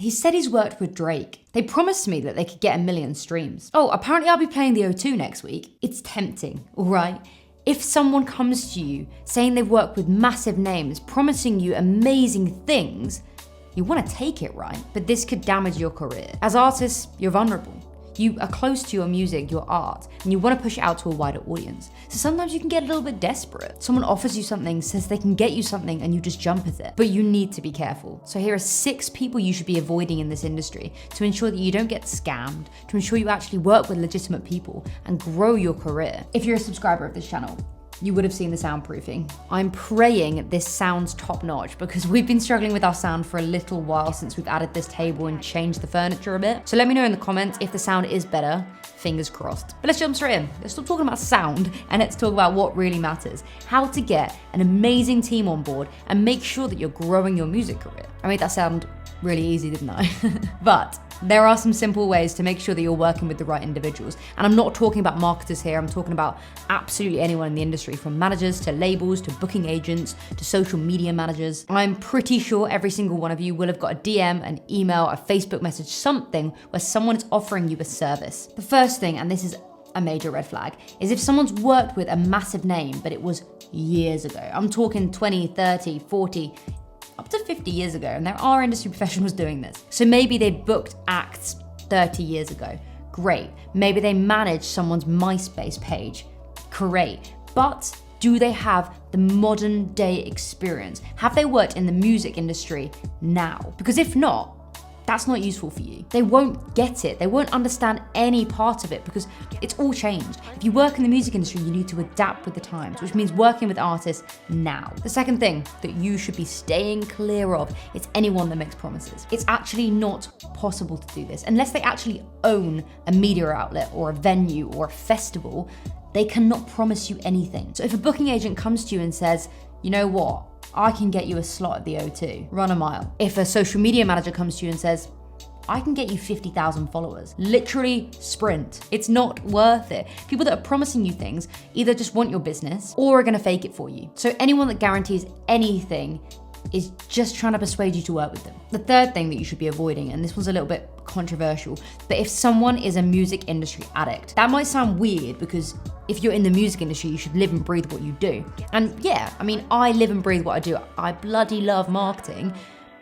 He said he's worked with Drake. They promised me that they could get 1 million streams. Oh, apparently I'll be playing the O2 next week. It's tempting, all right? If someone comes to you saying they've worked with massive names, promising you amazing things, you want to take it, right? But this could damage your career. As artists, you're vulnerable. You are close to your music, your art, and you want to push it out to a wider audience. So sometimes you can get a little bit desperate. Someone offers you something, says they can get you something, and you just jump at it. But you need to be careful. So here are 6 people you should be avoiding in this industry to ensure that you don't get scammed, to ensure you actually work with legitimate people and grow your career. If you're a subscriber of this channel, you would have seen the soundproofing. I'm praying this sounds top notch because we've been struggling with our sound for a little while since we've added this table and changed the furniture a bit. So let me know in the comments if the sound is better, fingers crossed. But let's jump straight in. Let's stop talking about sound and let's talk about what really matters. How to get an amazing team on board and make sure that you're growing your music career. I made that sound really easy, didn't I? But there are some simple ways to make sure that you're working with the right individuals. And I'm not talking about marketers here, I'm talking about absolutely anyone in the industry, from managers to labels to booking agents to social media managers. I'm pretty sure every single one of you will have got a DM, an email, a Facebook message, something where someone is offering you a service. The first thing, and this is a major red flag, is if someone's worked with a massive name, but it was years ago. I'm talking 20, 30, 40, up to 50 years ago, and there are industry professionals doing this. So maybe they booked acts 30 years ago. Great. Maybe they managed someone's MySpace page. Great. But do they have the modern day experience? Have they worked in the music industry now? Because if not, that's not useful for you. They won't get it. They won't understand any part of it because it's all changed. If you work in the music industry, you need to adapt with the times, which means working with artists now. The second thing that you should be staying clear of is anyone that makes promises. It's actually not possible to do this unless they actually own a media outlet or a venue or a festival. They cannot promise you anything. So if a booking agent comes to you and says, you know what, I can get you a slot at the O2, run a mile. If a social media manager comes to you and says, I can get you 50,000 followers, literally sprint. It's not worth it. People that are promising you things either just want your business or are gonna fake it for you. So anyone that guarantees anything is just trying to persuade you to work with them. The third thing that you should be avoiding, and this one's a little bit controversial, but if someone is a music industry addict, that might sound weird because if you're in the music industry, you should live and breathe what you do. And yeah, I mean, I live and breathe what I do. I bloody love marketing,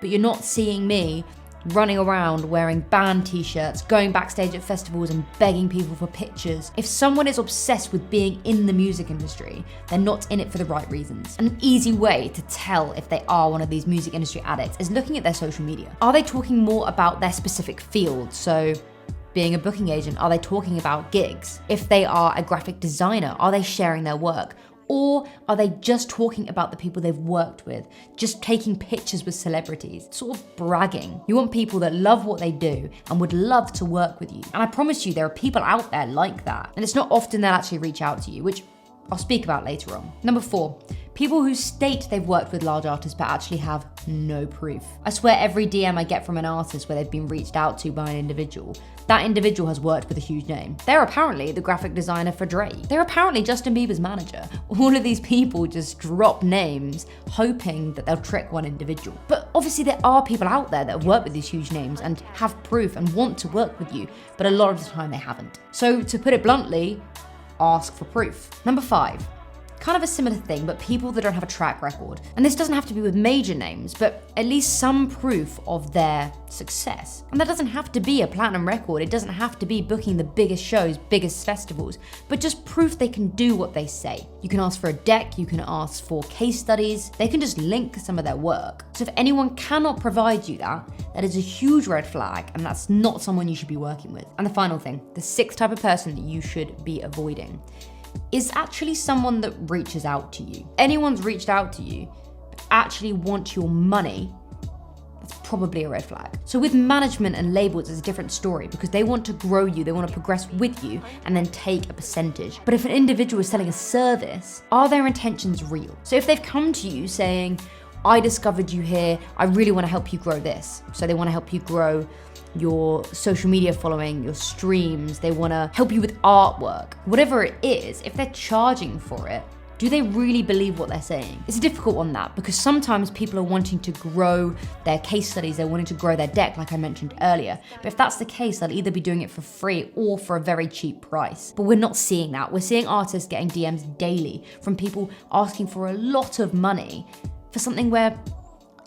but you're not seeing me running around wearing band t-shirts, going backstage at festivals and begging people for pictures. If someone is obsessed with being in the music industry, they're not in it for the right reasons. An easy way to tell if they are one of these music industry addicts is looking at their social media. Are they talking more about their specific field? So being a booking agent, are they talking about gigs? If they are a graphic designer, are they sharing their work? Or are they just talking about the people they've worked with, just taking pictures with celebrities, sort of bragging? You want people that love what they do and would love to work with you. And I promise you, there are people out there like that. And it's not often they'll actually reach out to you, which I'll speak about later on. Number 4, people who state they've worked with large artists but actually have no proof. I swear every DM I get from an artist where they've been reached out to by an individual, that individual has worked with a huge name. They're apparently the graphic designer for Drake. They're apparently Justin Bieber's manager. All of these people just drop names hoping that they'll trick one individual. But obviously there are people out there that have worked with these huge names and have proof and want to work with you, but a lot of the time they haven't. So to put it bluntly, ask for proof. Number 5, kind of a similar thing, but people that don't have a track record. And this doesn't have to be with major names, but at least some proof of their success. And that doesn't have to be a platinum record. It doesn't have to be booking the biggest shows, biggest festivals, but just proof they can do what they say. You can ask for a deck, you can ask for case studies. They can just link some of their work. So if anyone cannot provide you that, that is a huge red flag, and that's not someone you should be working with. And the final thing, the 6th type of person that you should be avoiding is actually someone that reaches out to you. Anyone's reached out to you, but actually want your money, that's probably a red flag. So with management and labels, it's a different story because they want to grow you, they want to progress with you and then take a percentage. But if an individual is selling a service, are their intentions real? So if they've come to you saying, I discovered you here, I really want to help you grow this. So they want to help you grow your social media following, your streams, they want to help you with artwork. Whatever it is, if they're charging for it, Do they really believe what they're saying? It's a difficult one, that, because sometimes people are wanting to grow their case studies, they're wanting to grow their deck, like I mentioned earlier. But if that's the case, they'll either be doing it for free or for a very cheap price. But we're not seeing that. We're seeing artists getting DMs daily from people asking for a lot of money for something where,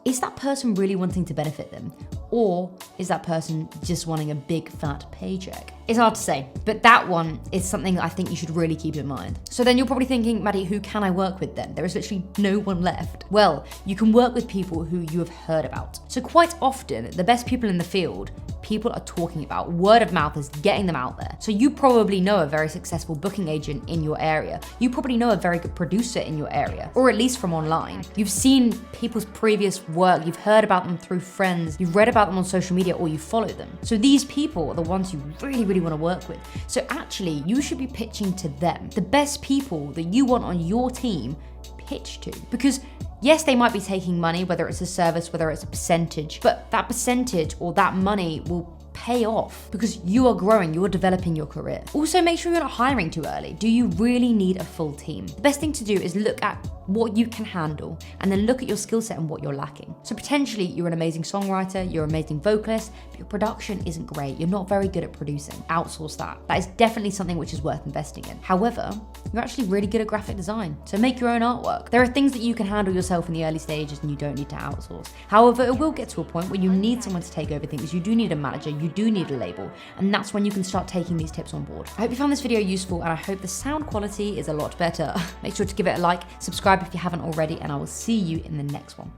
is that person really wanting to benefit them? Or is that person just wanting a big fat paycheck? It's hard to say, but that one is something that I think you should really keep in mind. So then you're probably thinking, Maddie, who can I work with then? There is literally no one left. Well, you can work with people who you have heard about. So quite often, the best people in the field, people are talking about. Word of mouth is getting them out there. So you probably know a very successful booking agent in your area. You probably know a very good producer in your area, or at least from online. You've seen people's previous work, you've heard about them through friends, you've read about them on social media, or you follow them. So these people are the ones you really, really want to work with. So actually, you should be pitching to them. The best people that you want on your team, pitch to. Because yes, they might be taking money, whether it's a service, whether it's a percentage, but that percentage or that money will pay off because you are growing, you're developing your career. Also, make sure you're not hiring too early. Do you really need a full team? The best thing to do is look at what you can handle and then look at your skill set and what you're lacking. So potentially you're an amazing songwriter, you're an amazing vocalist, but your production isn't great. You're not very good at producing. Outsource that. That is definitely something which is worth investing in. However, you're actually really good at graphic design. So make your own artwork. There are things that you can handle yourself in the early stages and you don't need to outsource. However, it will get to a point where you need someone to take over things. You do need a manager, you do need a label, and that's when you can start taking these tips on board. I hope you found this video useful and I hope the sound quality is a lot better. Make sure to give it a like, subscribe if you haven't already, and I will see you in the next one.